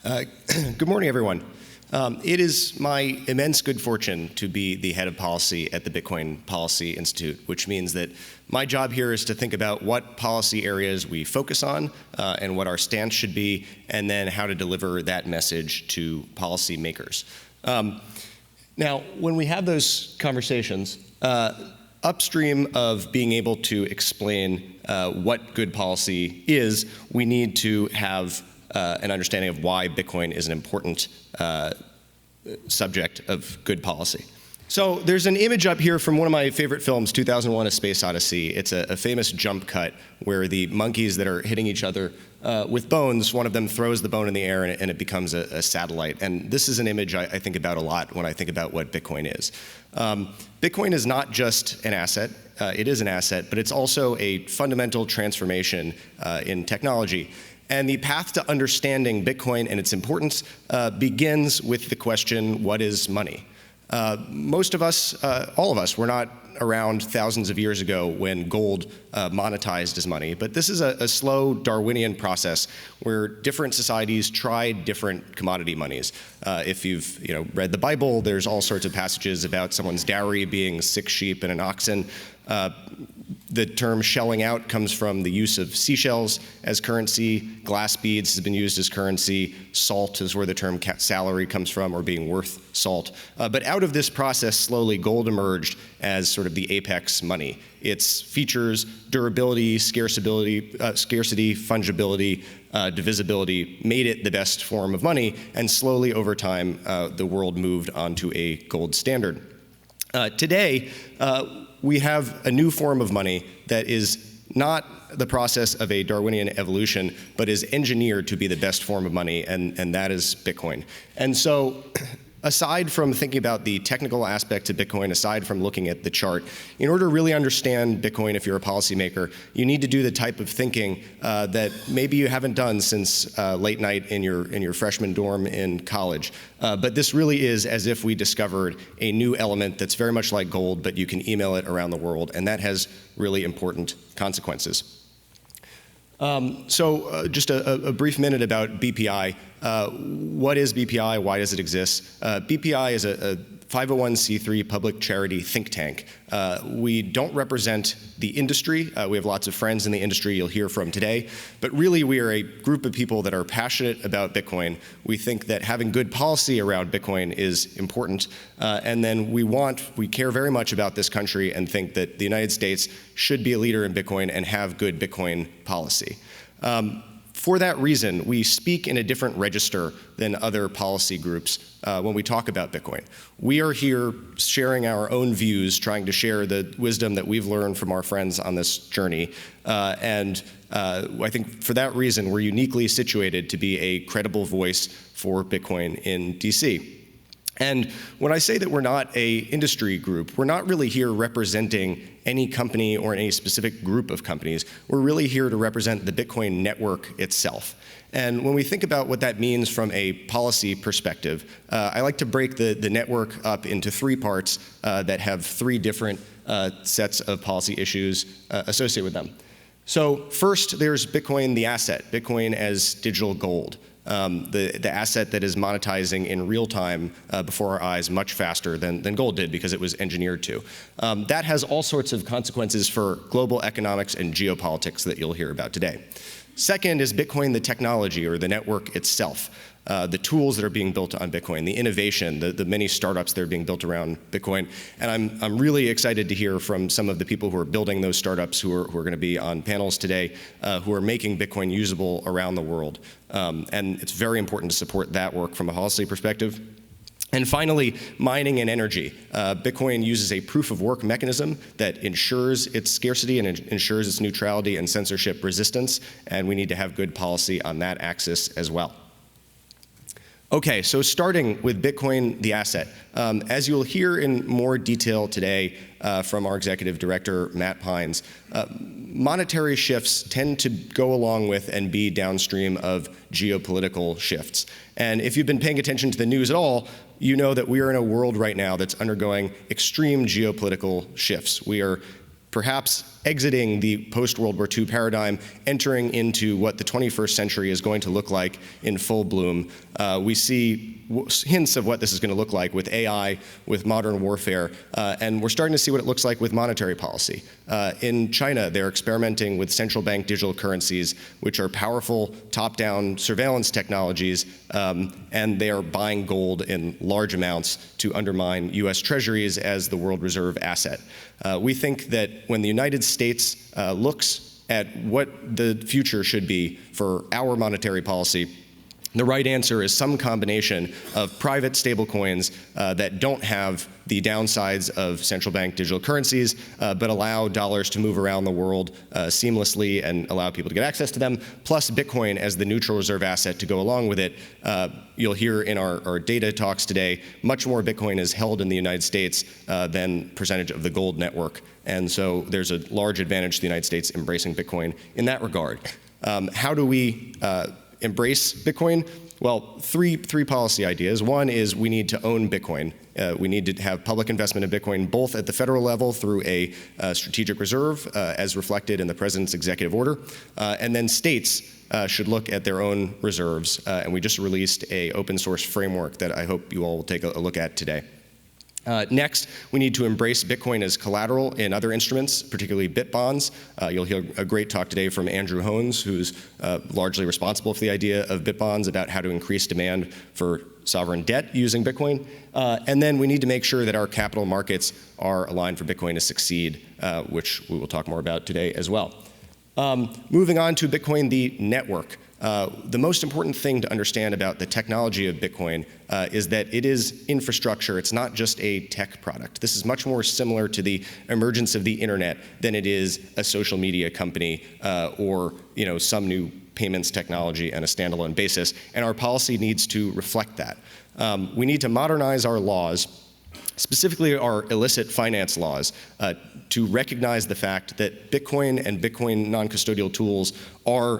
Uh, Good morning, everyone. It is my immense good fortune to be the head of policy at the Bitcoin Policy Institute, which means that my job here is to think about what policy areas we focus on and what our stance should be, and then how to deliver that message to policymakers. Now, when we have those conversations, upstream of being able to explain what good policy is, we need to have an understanding of why Bitcoin is an important subject of good policy. So there's an image up here from one of my favorite films, 2001: A Space Odyssey. It's a famous jump cut where the monkeys that are hitting each other with bones, one of them throws the bone in the air and it becomes a satellite. And this is an image I think about a lot when I think about what Bitcoin is. Bitcoin is not just an asset. It is an asset, but it's also a fundamental transformation in technology. And the path to understanding Bitcoin and its importance begins with the question, what is money? Most of us, all of us, were not around thousands of years ago when gold monetized as money. But this is a slow Darwinian process where different societies tried different commodity monies. If you've read the Bible, there's all sorts of passages about someone's dowry being 6 sheep and an oxen. The term shelling out comes from the use of seashells as currency. Glass beads has been used as currency. Salt is where the term salary comes from, or being worth salt. But out of this process, slowly gold emerged as sort of the apex money. Its features, durability, scarcity, fungibility, divisibility, made it the best form of money. And slowly over time, the world moved onto a gold standard. Today, we have a new form of money that is not the process of a Darwinian evolution, but is engineered to be the best form of money, and that is Bitcoin. And so, aside from thinking about the technical aspects of Bitcoin, aside from looking at the chart, in order to really understand Bitcoin, if you're a policymaker, you need to do the type of thinking that maybe you haven't done since late night in your freshman dorm in college. But this really is as if we discovered a new element that's very much like gold, but you can email it around the world, and that has really important consequences. Just a brief minute about BPI. What is BPI? Why does it exist? BPI is a 501c3 public charity think tank. We don't represent the industry. We have lots of friends in the industry you'll hear from today. But really, we are a group of people that are passionate about Bitcoin. We think that having good policy around Bitcoin is important. And then we care very much about this country and think that the United States should be a leader in Bitcoin and have good Bitcoin policy. For that reason, we speak in a different register than other policy groups when we talk about Bitcoin. We are here sharing our own views, trying to share the wisdom that we've learned from our friends on this journey. I think for that reason, we're uniquely situated to be a credible voice for Bitcoin in DC. And when I say that we're not an industry group, we're not really here representing any company or any specific group of companies. We're really here to represent the Bitcoin network itself. And when we think about what that means from a policy perspective, I like to break the network up into 3 parts that have 3 different sets of policy issues associated with them. So first, there's Bitcoin, the asset, Bitcoin as digital gold. The asset that is monetizing in real time before our eyes much faster than gold did because it was engineered to. That has all sorts of consequences for global economics and geopolitics that you'll hear about today. Second is Bitcoin, the technology or the network itself. The tools that are being built on Bitcoin, the innovation, the many startups that are being built around Bitcoin. And I'm really excited to hear from some of the people who are building those startups who are going to be on panels today, who are making Bitcoin usable around the world. And it's very important to support that work from a policy perspective. And finally, mining and energy. Bitcoin uses a proof of work mechanism that ensures its scarcity and ensures its neutrality and censorship resistance, and we need to have good policy on that axis as well. Okay, so starting with Bitcoin, the asset. As you'll hear in more detail today from our executive director, Matt Pines, monetary shifts tend to go along with and be downstream of geopolitical shifts. And if you've been paying attention to the news at all, you know that we are in a world right now that's undergoing extreme geopolitical shifts. We are perhaps exiting the post-World War II paradigm, entering into what the 21st century is going to look like in full bloom. We see hints of what this is going to look like with AI, with modern warfare, and we're starting to see what it looks like with monetary policy. In China, they're experimenting with central bank digital currencies, which are powerful top-down surveillance technologies, and they are buying gold in large amounts to undermine US treasuries as the world reserve asset. We think that when the United States looks at what the future should be for our monetary policy, the right answer is some combination of private stablecoins that don't have the downsides of central bank digital currencies, but allow dollars to move around the world seamlessly and allow people to get access to them, plus Bitcoin as the neutral reserve asset to go along with it. You'll hear in our data talks today, much more Bitcoin is held in the United States than percentage of the gold network. And so there's a large advantage to the United States embracing Bitcoin in that regard. How do we embrace Bitcoin? Well, three policy ideas. One is we need to own Bitcoin. We need to have public investment in Bitcoin, both at the federal level through a strategic reserve, as reflected in the president's executive order, and then states should look at their own reserves. And we just released an open source framework that I hope you all will take a look at today. Next, we need to embrace Bitcoin as collateral in other instruments, particularly bit bonds. You'll hear a great talk today from Andrew Hones, who's largely responsible for the idea of bit bonds, about how to increase demand for sovereign debt using Bitcoin. And then we need to make sure that our capital markets are aligned for Bitcoin to succeed, which we will talk more about today as well. Moving on to Bitcoin, the network. The most important thing to understand about the technology of Bitcoin is that it is infrastructure. It's not just a tech product. This is much more similar to the emergence of the internet than it is a social media company or some new payments technology on a standalone basis. And our policy needs to reflect that. We need to modernize our laws, specifically our illicit finance laws, to recognize the fact that Bitcoin and Bitcoin non-custodial tools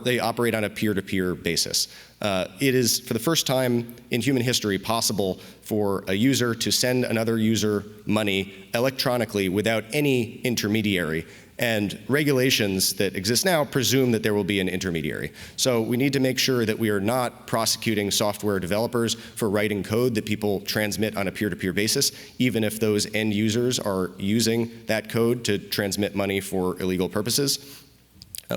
they operate on a peer-to-peer basis. It is, for the first time in human history, possible for a user to send another user money electronically without any intermediary. And regulations that exist now presume that there will be an intermediary. So we need to make sure that we are not prosecuting software developers for writing code that people transmit on a peer-to-peer basis, even if those end users are using that code to transmit money for illegal purposes.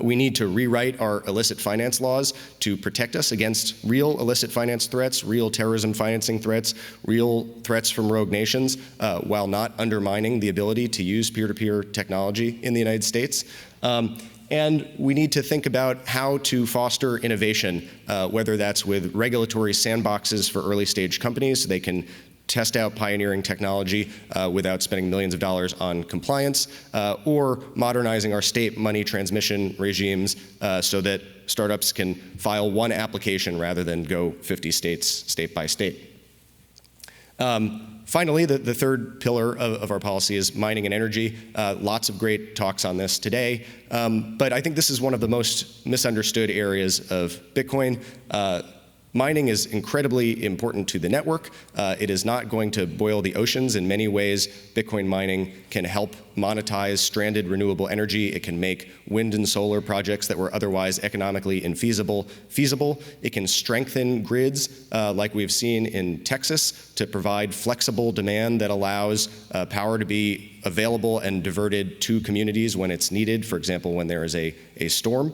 We need to rewrite our illicit finance laws to protect us against real illicit finance threats, real terrorism financing threats, real threats from rogue nations, while not undermining the ability to use peer-to-peer technology in the United States. And we need to think about how to foster innovation, whether that's with regulatory sandboxes for early-stage companies so they can test out pioneering technology without spending millions of dollars on compliance, or modernizing our state money transmission regimes so that startups can file one application rather than go 50 states, state by state. Finally, the third pillar of our policy is mining and energy. Lots of great talks on this today, but I think this is one of the most misunderstood areas of Bitcoin. Mining is incredibly important to the network. It is not going to boil the oceans. In many ways, Bitcoin mining can help monetize stranded renewable energy. It can make wind and solar projects that were otherwise economically infeasible feasible. It can strengthen grids, like we've seen in Texas, to provide flexible demand that allows power to be available and diverted to communities when it's needed, for example, when there is a storm.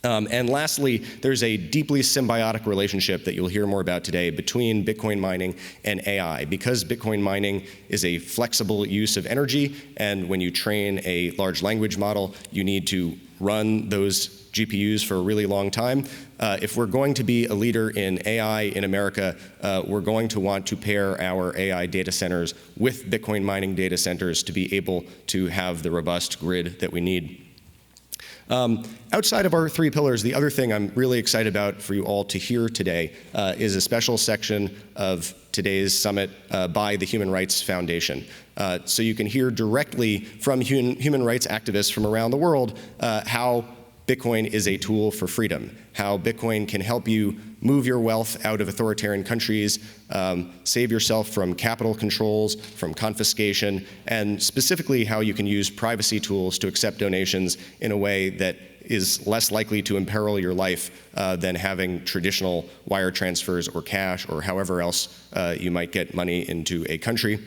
And lastly, there's a deeply symbiotic relationship that you'll hear more about today between Bitcoin mining and AI. Because Bitcoin mining is a flexible use of energy, and when you train a large language model, you need to run those GPUs for a really long time. If we're going to be a leader in AI in America, we're going to want to pair our AI data centers with Bitcoin mining data centers to be able to have the robust grid that we need. Outside of our three pillars, the other thing I'm really excited about for you all to hear today is a special section of today's summit by the Human Rights Foundation. So you can hear directly from human rights activists from around the world how Bitcoin is a tool for freedom, how Bitcoin can help you move your wealth out of authoritarian countries, save yourself from capital controls, from confiscation, and specifically how you can use privacy tools to accept donations in a way that is less likely to imperil your life than having traditional wire transfers or cash or however else you might get money into a country.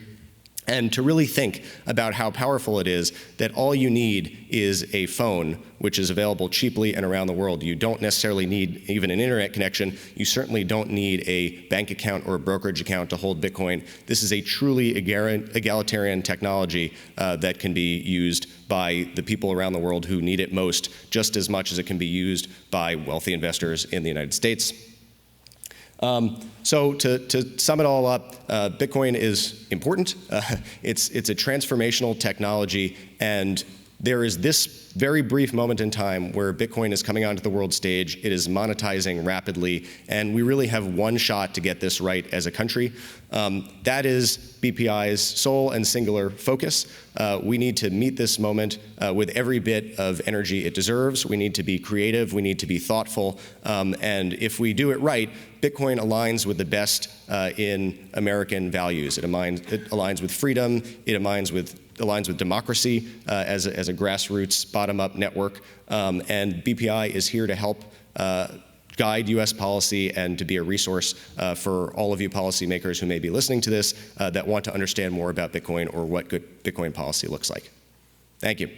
And to really think about how powerful it is that all you need is a phone, which is available cheaply and around the world. You don't necessarily need even an internet connection. You certainly don't need a bank account or a brokerage account to hold Bitcoin. This is a truly egalitarian technology that can be used by the people around the world who need it most, just as much as it can be used by wealthy investors in the United States. So to sum it all up, Bitcoin is important. It's a transformational technology, and there is this very brief moment in time where Bitcoin is coming onto the world stage. It is monetizing rapidly, and we really have one shot to get this right as a country. That is BPI's sole and singular focus. We need to meet this moment with every bit of energy it deserves. We need to be creative. We need to be thoughtful. And if we do it right, Bitcoin aligns with the best in American values. It aligns with freedom. It aligns with democracy as a grassroots, bottom-up network. And BPI is here to help guide U.S. policy and to be a resource for all of you policymakers who may be listening to this that want to understand more about Bitcoin or what good Bitcoin policy looks like. Thank you.